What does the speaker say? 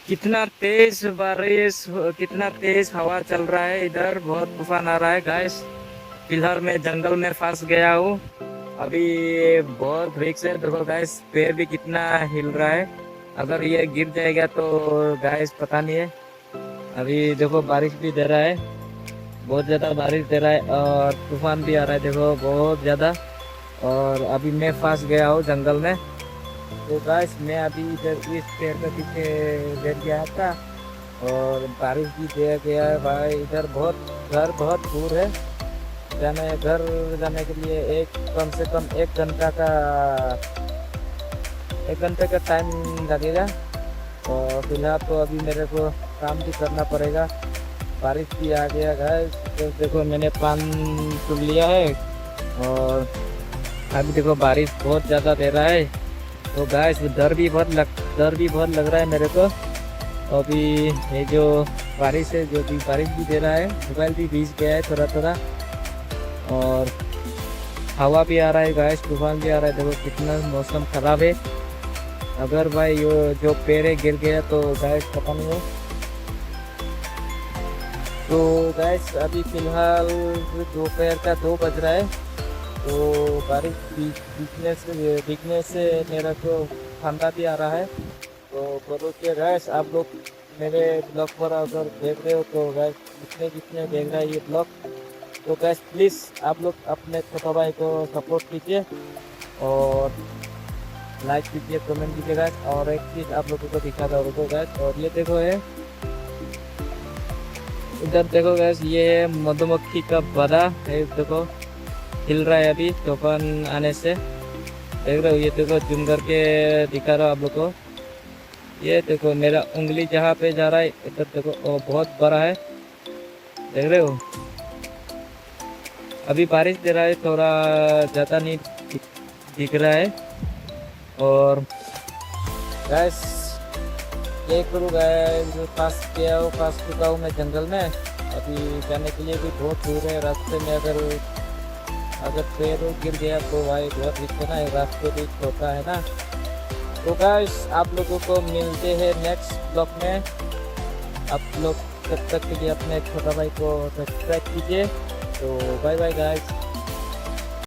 कितना तेज बारिश, कितना तेज हवा चल रहा है इधर, बहुत तूफान आ रहा है गाइस। फिलहाल मैं जंगल में फंस गया हूँ अभी। बहुत रिक्स है, देखो गाइस पेड़ भी कितना हिल रहा है। अगर ये गिर जाएगा तो गाइस पता नहीं है। अभी देखो बारिश भी दे रहा है, बहुत ज्यादा बारिश दे रहा है और तूफान भी आ रहा है, देखो बहुत ज्यादा। और अभी मैं फंस गया हूँ जंगल में। तो गाइस मैं अभी इधर इस पेड़ के पीछे बैठ गया था और बारिश भी दे गया है भाई। इधर बहुत घर बहुत दूर है, जाने घर जाने के लिए एक कम से कम 1 घंटे का टाइम लगेगा। और फिलहाल तो अभी मेरे को काम भी करना पड़ेगा। बारिश भी आ गया गाइस, तो देखो मैंने पान तो लिया है और अभी देखो बारिश बहुत ज़्यादा दे रहा है। तो गाइस डर भी बहुत लग रहा है मेरे को। अभी ये जो बारिश है, जो भी बारिश भी दे रहा है, मोबाइल भी भीग गया है थोड़ा थोड़ा। और हवा भी आ रहा है गाइस, तूफान भी आ रहा है, देखो कितना मौसम खराब है। अगर भाई यो जो पेड़ है गिर गया तो गाइस पता नहीं हो। तो गाइस अभी फिलहाल दोपहर का 2 बज रहा है। तो बारिश भीगने से मेरा को ठंडा भी आ रहा है। तो बोलो कि गैस आप लोग मेरे ब्लॉग पर अगर देख रहे हो तो गैस जितने जितने देख रहे हैं ये ब्लॉग, तो गैस प्लीज़ आप लोग अपने छोटा भाई को सपोर्ट कीजिए और लाइक कीजिए, कमेंट कीजिए गैस। और एक चीज़ आप लोगों को दिखा था रुको गैस, और ये देखो है, इधर देखो गैस, ये है मधुमक्खी का बड़ा है, देखो हिल रहा है अभी तूफान आने से। देख रहे हो, ये देखो जूम करके दिखा रहा हूँ आप लोग को। ये देखो मेरा उंगली जहाँ पे जा रहा है इधर देखो, वो बहुत बड़ा है, देख रहे हो। अभी बारिश दे रहा है, थोड़ा ज़्यादा नहीं दिख रहा है। और गैस ये करूँ गैस, पास चुका हूँ मैं जंगल में। अभी जाने के लिए भी बहुत दूर है, रास्ते में अगर पेड़ गिर गया तो भाई बहुत दिक्कत है, रास्ते भी छोटा है ना। तो गाइस आप लोगों को मिलते हैं नेक्स्ट ब्लॉग में। आप लोग तब तक के लिए अपने छोटा भाई को सब्सक्राइब कीजिए। तो बाय बाय गाइस।